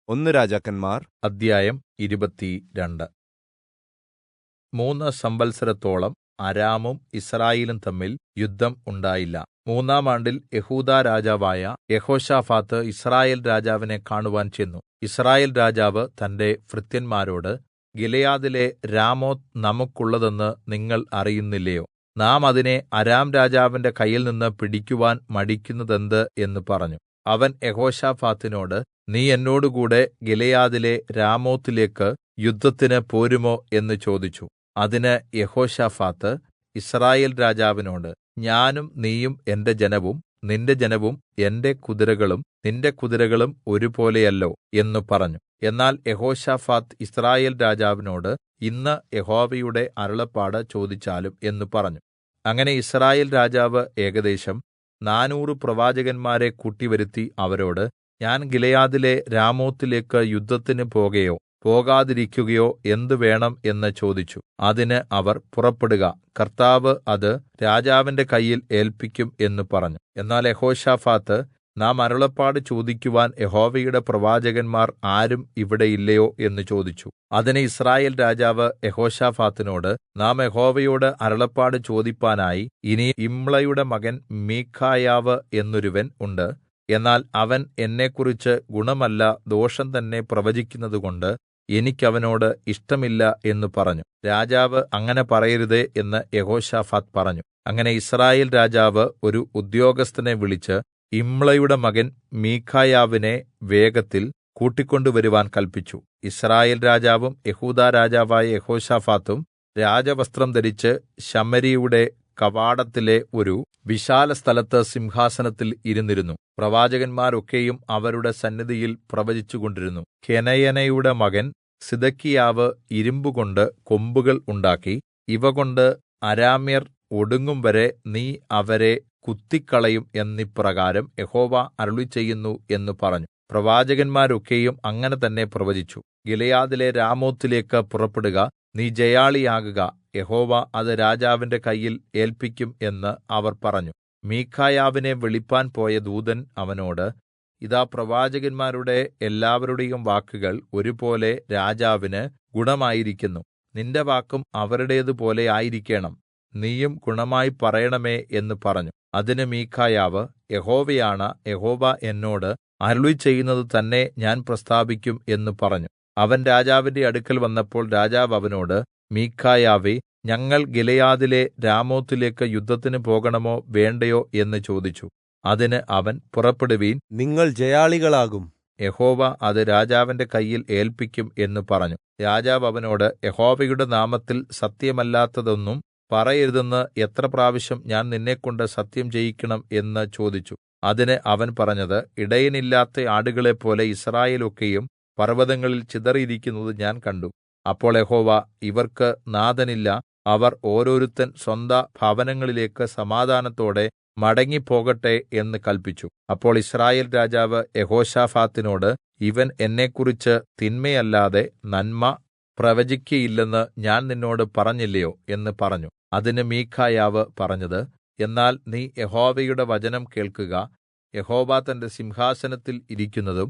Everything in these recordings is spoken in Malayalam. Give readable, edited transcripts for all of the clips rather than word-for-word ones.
ഒന്ന് രാജാക്കന്മാർ അധ്യായം 22. 3 സംവത്സരത്തോളം അരാമും യിസ്രായേലും തമ്മിൽ യുദ്ധം ഉണ്ടായില്ല. 3-ാം ആണ്ടിൽ യെഹൂദാ രാജാവായ യെഹോശാഫാത്ത് യിസ്രായേൽ രാജാവിനെ കാണുവാൻ ചെന്നു. യിസ്രായേൽ രാജാവ് തന്റെ ഭൃത്യന്മാരോട്, ഗിലെയാദിലെ രാമോത്ത് നമുക്കുള്ളതെന്ന് നിങ്ങൾ അറിയുന്നില്ലയോ? നാം അതിനെ അരാം രാജാവിന്റെ കയ്യിൽനിന്ന് പിടിക്കുവാൻ മടിക്കുന്നതെന്ത് എന്ന് പറഞ്ഞു. അവൻ യെഹോശാഫാത്തിനോട്, നീ എന്നോടുകൂടെ ഗിലെയാദിലെ രാമോത്തിലേക്ക് യുദ്ധത്തിന് പോരുമോ എന്ന് ചോദിച്ചു. അതിന് യെഹോശാഫാത്ത് യിസ്രായേൽ രാജാവിനോട്, ഞാനും നീയും എന്റെ ജനവും നിന്റെ ജനവും എന്റെ കുതിരകളും നിന്റെ കുതിരകളും ഒരുപോലെയല്ലോ എന്ന് പറഞ്ഞു. എന്നാൽ യെഹോശാഫാത്ത് യിസ്രായേൽ രാജാവിനോട്, ഇന്ന് യഹോവയുടെ അരുളപ്പാട് ചോദിച്ചാലും എന്ന് പറഞ്ഞു. അങ്ങനെ യിസ്രായേൽ രാജാവ് ഏകദേശം 400 പ്രവാചകന്മാരെ കൂട്ടിവരുത്തി അവരോട്, ഞാൻ ഗിലെയാദിലെ രാമോത്തിലേക്ക് യുദ്ധത്തിന് പോകയോ പോകാതിരിക്കുകയോ എന്ത് വേണം എന്ന് ചോദിച്ചു. അതിന് അവർ, പുറപ്പെടുക, കർത്താവ് അത് രാജാവിന്റെ കയ്യിൽ ഏല്പിക്കും എന്ന് പറഞ്ഞു. എന്നാൽ യെഹോശാഫാത്ത്, നാം അരുളപ്പാട് ചോദിക്കുവാൻ യഹോവയുടെ പ്രവാചകന്മാർ ആരും ഇവിടെ ഇല്ലയോ എന്ന് ചോദിച്ചു. അതിന് യിസ്രായേൽ രാജാവ് യെഹോശാഫാത്തിനോട്, നാം യഹോവയോട് അരുളപ്പാട് ചോദിപ്പാനായി ഇനി യിമ്ളയുടെ മകൻ മീഖായാവ് എന്നൊരുവൻ ഉണ്ട്. എന്നാൽ അവൻ എന്നെക്കുറിച്ച് ഗുണമല്ല ദോഷം തന്നെ പ്രവചിക്കുന്നതുകൊണ്ട് എനിക്കവനോട് ഇഷ്ടമില്ല എന്ന് പറഞ്ഞു. രാജാവ് അങ്ങനെ പറയരുതേ എന്ന് യെഹോശാഫാത്ത് പറഞ്ഞു. അങ്ങനെ യിസ്രായേൽ രാജാവ് ഒരു ഉദ്യോഗസ്ഥനെ വിളിച്ച് യിമ്ളയുടെ മകൻ മീഖായാവിനെ വേഗത്തിൽ കൂട്ടിക്കൊണ്ടുവരുവാൻ കല്പിച്ചു. യിസ്രായേൽ രാജാവും യെഹൂദാ രാജാവായ യെഹോശാഫാത്തും രാജവസ്ത്രം ധരിച്ച് ശമര്യയുടെ കവാടത്തിലെ ഒരു വിശാലസ്ഥലത്ത് സിംഹാസനത്തിൽ ഇരുന്നിരുന്നു. പ്രവാചകന്മാരൊക്കെയും അവരുടെ സന്നിധിയിൽ പ്രവചിച്ചുകൊണ്ടിരുന്നു. കെനയനയുടെ മകൻ സിദെക്കീയാവ് ഇരുമ്പുകൊണ്ട് കൊമ്പുകൾ ഉണ്ടാക്കി, ഇവ കൊണ്ട് അരാമ്യർ ഒടുങ്ങും വരെ നീ അവരെ കുത്തിക്കളയും എന്നിപ്രകാരം യഹോവ അരുളിച്ചെയ്യുന്നു എന്ന് പറഞ്ഞു. പ്രവാചകന്മാരൊക്കെയും അങ്ങനെ തന്നെ പ്രവചിച്ചു. ഗിലെയാദിലെ രാമോത്തിലേക്ക് പുറപ്പെടുക, നീ ജയാളിയാകുക, യഹോവ അത് രാജാവിന്റെ കയ്യിൽ ഏല്പിക്കും എന്ന് അവർ പറഞ്ഞു. മീഖായാവിനെ വിളിപ്പാൻ പോയ ദൂതൻ അവനോട്, ഇതാ പ്രവാചകന്മാരുടെ എല്ലാവരുടെയും വാക്കുകൾ ഒരുപോലെ രാജാവിന് ഗുണമായിരിക്കുന്നു. നിന്റെ വാക്കും അവരുടേതുപോലെ ആയിരിക്കേണം. നീയും ഗുണമായി പറയണമേ എന്ന് പറഞ്ഞു. അതിന് മീഖായാവ്, യഹോവയാണ, യഹോവ എന്നോട് അരുളിച്ചെയ്യുന്നത് തന്നെ ഞാൻ പ്രസ്താവിക്കും എന്ന് പറഞ്ഞു. അവൻ രാജാവിന്റെ അടുക്കൽ വന്നപ്പോൾ രാജാവ് അവനോട്, മീഖായാവേ, ഞങ്ങൾ ഗിലെയാദിലെ രാമോത്തിലേക്ക് യുദ്ധത്തിന് പോകണമോ വേണ്ടയോ എന്ന് ചോദിച്ചു. അതിന് അവൻ, പുറപ്പെടുവീൻ, നിങ്ങൾ ജയാളികളാകും, യഹോവ അത് രാജാവിന്റെ കയ്യിൽ ഏല്പിക്കും എന്ന് പറഞ്ഞു. രാജാവ് അവനോട്, യഹോവയുടെ നാമത്തിൽ സത്യമല്ലാത്തതൊന്നും പറയരുതെന്ന് എത്ര പ്രാവശ്യം ഞാൻ നിന്നെക്കൊണ്ട് സത്യം ചെയ്യിക്കണം എന്ന് ചോദിച്ചു. അതിന് അവൻ പറഞ്ഞത്, ഇടയനില്ലാത്ത ആടുകളെപ്പോലെ യിസ്രായേലൊക്കെയും പർവ്വതങ്ങളിൽ ചിതറിയിരിക്കുന്നത് ഞാൻ കണ്ടു. അപ്പോൾ യഹോവ, ഇവർക്ക് നാഥനില്ല, അവർ ഓരോരുത്തൻ സ്വന്ത ഭവനങ്ങളിലേക്ക് സമാധാനത്തോടെ മടങ്ങിപ്പോകട്ടെ എന്ന് കല്പിച്ചു. അപ്പോൾ യിസ്രായേൽ രാജാവ് യെഹോശാഫാത്തിനോട്, ഇവൻ എന്നെക്കുറിച്ച് തിന്മയല്ലാതെ നന്മ പ്രവചിക്കയില്ലെന്ന് ഞാൻ നിന്നോട് പറഞ്ഞില്ലയോ എന്ന് പറഞ്ഞു. അതിന് മീഖായാവ് പറഞ്ഞത്, എന്നാൽ നീ യഹോവയുടെ വചനം കേൾക്കുക. യഹോവ തന്റെ സിംഹാസനത്തിൽ ഇരിക്കുന്നതും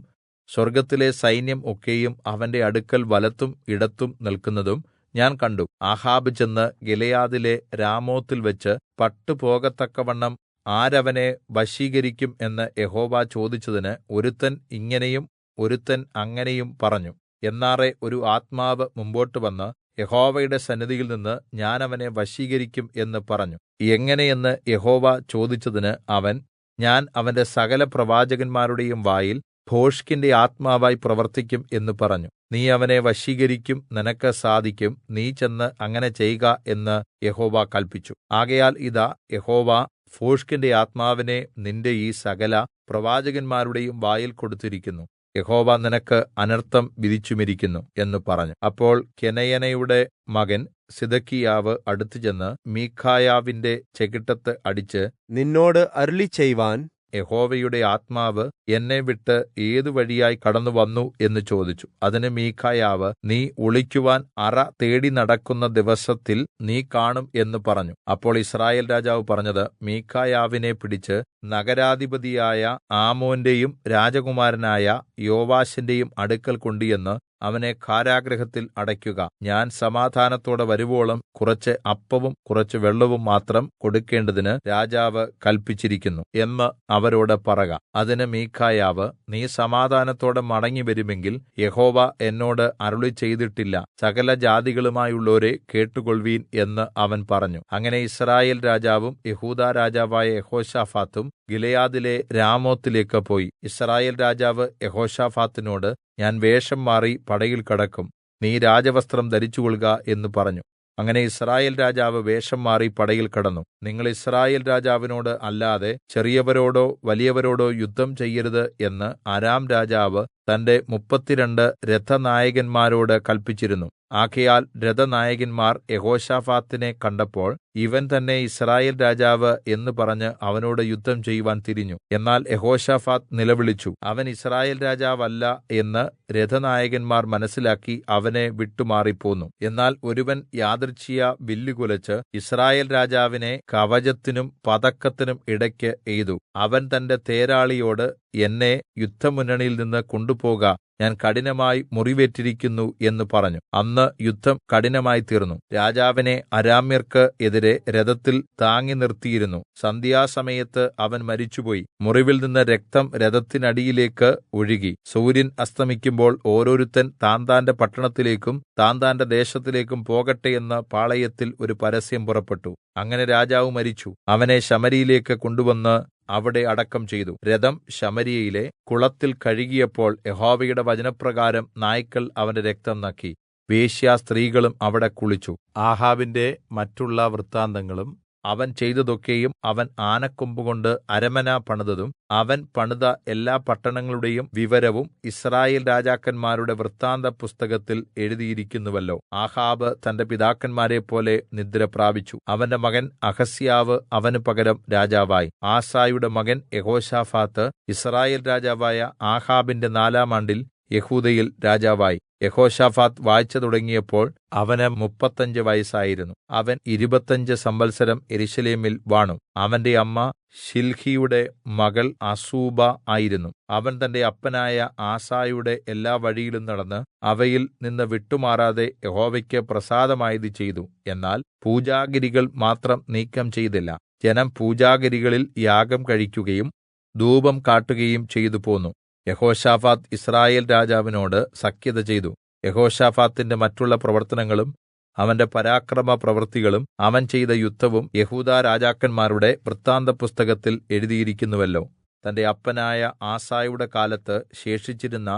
സ്വർഗ്ഗത്തിലെ സൈന്യം ഒക്കെയും അവന്റെ അടുക്കൽ വലത്തും ഇടത്തും നിൽക്കുന്നതും ഞാൻ കണ്ടു. ആഹാബ് ചെന്ന് ഗിലെയാദിലെ രാമോത്തിൽ വെച്ച് പട്ടുപോകത്തക്കവണ്ണം ആരവനെ വശീകരിക്കും എന്ന് യഹോവ ചോദിച്ചതിന് ഒരുത്തൻ ഇങ്ങനെയും ഒരുത്തൻ അങ്ങനെയും പറഞ്ഞു. എന്നാറെ ഒരു ആത്മാവ് മുമ്പോട്ട് വന്ന് യഹോവയുടെ സന്നിധിയിൽ നിന്ന് ഞാൻ അവനെ വശീകരിക്കും എന്ന് പറഞ്ഞു. എങ്ങനെയെന്ന് യഹോവ ചോദിച്ചതിന് അവൻ, ഞാൻ അവന്റെ സകല പ്രവാചകന്മാരുടെയും വായിൽ ഭോഷ്കിന്റെ ആത്മാവായി പ്രവർത്തിക്കും എന്ന് പറഞ്ഞു. നീ അവനെ വശീകരിക്കും, നിനക്ക് സാധിക്കും, നീ ചെന്ന് അങ്ങനെ ചെയ്ക എന്ന് യഹോവ കല്പിച്ചു. ആകയാൽ ഇതാ, യഹോവ ഭോഷ്കിന്റെ ആത്മാവിനെ നിന്റെ ഈ സകല പ്രവാചകന്മാരുടെയും വായിൽ കൊടുത്തിരിക്കുന്നു. യഹോവ നിനക്ക് അനർത്ഥം വിധിച്ചുമിരിക്കുന്നു എന്ന് പറഞ്ഞു. അപ്പോൾ കെനയനയുടെ മകൻ സിദെക്കീയാവ് അടുത്തുചെന്ന് മീഖായാവിന്റെ ചെകിട്ടത്ത് അടിച്ച്, നിന്നോട് അരുളിച്ചെയ്വാൻ യഹോവയുടെ ആത്മാവ് എന്നെ വിട്ട് ഏതു വഴിയായി കടന്നുവന്നു എന്ന് ചോദിച്ചു. അതിന് മീഖായാവ്, നീ ഒളിക്കുവാൻ അറ തേടി നടക്കുന്ന ദിവസത്തിൽ നീ കാണും എന്ന് പറഞ്ഞു. അപ്പോൾ യിസ്രായേൽ രാജാവ് പറഞ്ഞത്, മീഖായാവിനെ പിടിച്ച് നഗരാധിപതിയായ ആമോന്റെയും രാജകുമാരനായ യോവാശിന്റെയും അടുക്കൽ കൊണ്ടുചെന്ന് അവനെ കാരാഗൃഹത്തിൽ അടയ്ക്കുക. ഞാൻ സമാധാനത്തോടെ വരുവോളം കുറച്ച് അപ്പവും കുറച്ച് വെള്ളവും മാത്രം കൊടുക്കേണ്ടതിന് രാജാവ് കല്പിച്ചിരിക്കുന്നു എന്ന് അവരോട് പറക. അതിന് മീഖായാവ്, നീ സമാധാനത്തോടെ മടങ്ങിവരുമെങ്കിൽ യഹോവ എന്നോട് അരുളിച്ചെയ്തിട്ടില്ല, സകല ജാതികളുമായുള്ളോരേ കേട്ടുകൊൾവീൻ എന്ന് അവൻ പറഞ്ഞു. അങ്ങനെ യിസ്രായേൽ രാജാവും യെഹൂദാ രാജാവായ യെഹോശാഫാത്തും ഗിലെയാദിലെ രാമോത്തിലേക്ക് പോയി. യിസ്രായേൽ രാജാവ് യെഹോശാഫാത്തിനോട്, ഞാൻ വേഷം മാറി പടയിൽ കടക്കും, നീ രാജവസ്ത്രം ധരിച്ചുകൊള്ളുക എന്ന് പറഞ്ഞു. അങ്ങനെ യിസ്രായേൽ രാജാവ് വേഷം മാറി പടയിൽ കടന്നു. നിങ്ങൾ യിസ്രായേൽ രാജാവിനോട് അല്ലാതെ ചെറിയവരോടോ വലിയവരോടോ യുദ്ധം ചെയ്യരുത് എന്ന് അരാം രാജാവ് തന്റെ 32 രഥനായകന്മാരോട് കല്പിച്ചിരുന്നു. ആകയാൽ രഥനായകന്മാർ യെഹോശാഫാത്തിനെ കണ്ടപ്പോൾ ഇവൻ തന്നെ യിസ്രായേൽ രാജാവ് എന്ന് പറഞ്ഞ് അവനോട് യുദ്ധം ചെയ്യുവാൻ തിരിഞ്ഞു. എന്നാൽ യെഹോശാഫാത്ത് നിലവിളിച്ചു. അവൻ യിസ്രായേൽ രാജാവല്ല എന്ന് രഥനായകന്മാർ മനസ്സിലാക്കി അവനെ വിട്ടുമാറിപ്പോന്നു. എന്നാൽ ഒരുവൻ യാദൃച്ഛിയാ വില്ല് കുലച്ച് യിസ്രായേൽ രാജാവിനെ കവചത്തിനും പതക്കത്തിനും ഇടയ്ക്ക് എയ്തു. അവൻ തന്റെ തേരാളിയോട്, എന്നെ യുദ്ധമുന്നണിയിൽ നിന്ന് കൊണ്ടുപോക, ഞാൻ കഠിനമായി മുറിവേറ്റിരിക്കുന്നു എന്ന് പറഞ്ഞു. അന്ന് യുദ്ധം കഠിനമായി തീർന്നു. രാജാവിനെ അരാമ്യർക്ക് എതിരെ രഥത്തിൽ താങ്ങി നിർത്തിയിരുന്നു. സന്ധ്യാസമയത്ത് അവൻ മരിച്ചുപോയി. മുറിവിൽ നിന്ന് രക്തം രഥത്തിനടിയിലേക്ക് ഒഴുകി. സൂര്യൻ അസ്തമിക്കുമ്പോൾ ഓരോരുത്തൻ താന്താന്റെ പട്ടണത്തിലേക്കും താന്താന്റെ ദേശത്തിലേക്കും പോകട്ടെ എന്ന് പാളയത്തിൽ ഒരു പരസ്യം പുറപ്പെട്ടു. അങ്ങനെ രാജാവ് മരിച്ചു. അവനെ ശമര്യയിലേക്ക് കൊണ്ടുവന്ന് അവിടെ അടക്കം ചെയ്തു. രഥം ശമര്യയിലെ കുളത്തിൽ കഴുകിയപ്പോൾ യഹോവയുടെ വചനപ്രകാരം നായ്ക്കൾ അവന്റെ രക്തം നക്കി. വേശ്യാസ്ത്രീകളും അവിടെ കുളിച്ചു. ആഹാബിന്റെ മറ്റുള്ള വൃത്താന്തങ്ങളും അവൻ ചെയ്തതൊക്കെയും, അവൻ ആനക്കൊമ്പുകൊണ്ട് അരമന പണിതതും അവൻ പണിത എല്ലാ പട്ടണങ്ങളുടെയും വിവരവും യിസ്രായേൽ രാജാക്കന്മാരുടെ വൃത്താന്ത പുസ്തകത്തിൽ എഴുതിയിരിക്കുന്നുവല്ലോ. ആഹാബ് തന്റെ പിതാക്കന്മാരെപ്പോലെ നിദ്ര പ്രാപിച്ചു. അവന്റെ മകൻ അഹസ്യാവ് അവന് പകരം രാജാവായി. ആസായുടെ മകൻ യെഹോശാഫാത്ത് യിസ്രായേൽ രാജാവായ ആഹാബിന്റെ 4-ാം ആണ്ടിൽ യെഹൂദയിൽ രാജാവായി. യെഹോശാഫാത്ത് വാഴ്ച തുടങ്ങിയപ്പോൾ അവന് 35 വയസ്സായിരുന്നു. അവൻ 25 സംവത്സരം യെരൂശലേമിൽ വാണു. അവന്റെ അമ്മ ശിൽഹിയുടെ മകൾ അസൂബ ആയിരുന്നു. അവൻ തന്റെ അപ്പനായ ആസായുടെ എല്ലാ വഴിയിലും നടന്ന് അവയിൽ നിന്ന് വിട്ടുമാറാതെ യഹോവയ്ക്ക് പ്രസാദമായത് ചെയ്തു. എന്നാൽ പൂജാഗിരികൾ മാത്രം നീക്കം ചെയ്തില്ല. ജനം പൂജാഗിരികളിൽ യാഗം കഴിക്കുകയും ധൂപം കാട്ടുകയും ചെയ്തു പോന്നു. യെഹോശാഫാത്ത് യിസ്രായേൽ രാജാവിനോട് സഖ്യത ചെയ്തു. യെഹോശാഫാത്തിന്റെ മറ്റുള്ള പ്രവർത്തനങ്ങളും അവന്റെ പരാക്രമ പ്രവൃത്തികളും അവൻ ചെയ്ത യുദ്ധവും യെഹൂദാ രാജാക്കന്മാരുടെ വൃത്താന്തപുസ്തകത്തിൽ എഴുതിയിരിക്കുന്നുവല്ലോ. തന്റെ അപ്പനായ ആസായുടെ കാലത്ത് ശേഷിച്ചിരുന്ന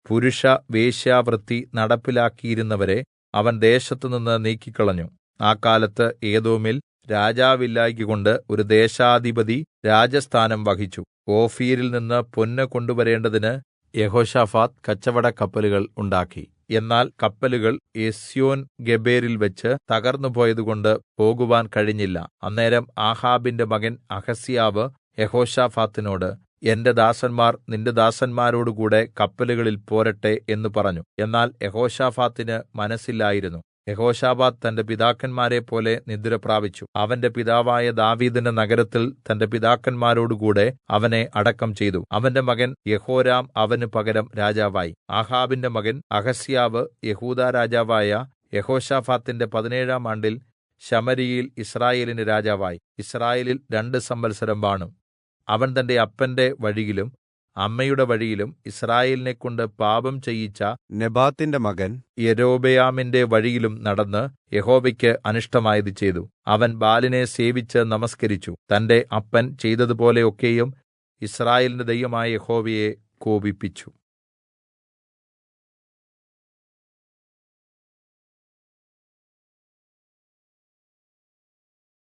പുരുഷ വേശ്യാവൃത്തി നടപ്പിലാക്കിയിരുന്നവരെ അവൻ ദേശത്തുനിന്ന് നീക്കിക്കളഞ്ഞു. ആ കാലത്ത് ഏദോമിൽ രാജാവില്ലായ്കകൊണ്ട് ഒരു ദേശാധിപതി രാജസ്ഥാനം വഹിച്ചു. ഓഫീരിൽ നിന്ന് പൊന്ന് കൊണ്ടുവരേണ്ടതിന് യെഹോശാഫാത്ത് കച്ചവട കപ്പലുകൾ ഉണ്ടാക്കി. എന്നാൽ കപ്പലുകൾ എസ്യോൻഗേബെരിൽ വെച്ച് തകർന്നുപോയതുകൊണ്ട് പോകുവാൻ കഴിഞ്ഞില്ല. അന്നേരം ആഹാബിന്റെ മകൻ അഹസ്യാവ് യെഹോശാഫാത്തിനോട്, എന്റെ ദാസന്മാർ നിന്റെ ദാസന്മാരോടുകൂടെ കപ്പലുകളിൽ പോരട്ടെ എന്ന് പറഞ്ഞു. എന്നാൽ യെഹോശാഫാത്തിന് മനസ്സില്ലായിരുന്നു. യെഹോശാഫാത്ത് തന്റെ പിതാക്കന്മാരെപ്പോലെ നിദ്ര പ്രാപിച്ചു. അവന്റെ പിതാവായ ദാവീദിന്റെ നഗരത്തിൽ തന്റെ പിതാക്കന്മാരോടുകൂടെ അവനെ അടക്കം ചെയ്തു. അവന്റെ മകൻ യെഹോരാം അവന് പകരം രാജാവായി. ആഹാബിന്റെ മകൻ അഹസ്യാവ് യെഹൂദാ രാജാവായ യെഹോശാഫാത്തിന്റെ 17-ാം ആണ്ടിൽ ശമര്യയിൽ യിസ്രായേലിന് രാജാവായി. യിസ്രായേലിൽ 2 സംവത്സരം വാണു. അവൻ തന്റെ അപ്പന്റെ വഴിയിലും അമ്മയുടെ വഴിയിലും യിസ്രായേലിനെക്കൊണ്ട് പാപം ചെയ്യിച്ച നെബാത്തിന്റെ മകൻ യൊരോബെയാമിന്റെ വഴിയിലും നടന്ന് യഹോവയ്ക്ക് അനിഷ്ടമായത് ചെയ്തു. അവൻ ബാലിനെ സേവിച്ച് നമസ്കരിച്ചു. തന്റെ അപ്പൻ ചെയ്തതുപോലെ ഒക്കെയും യിസ്രായേലിന്റെ ദൈവമായ യഹോവയെ കോപിപ്പിച്ചു.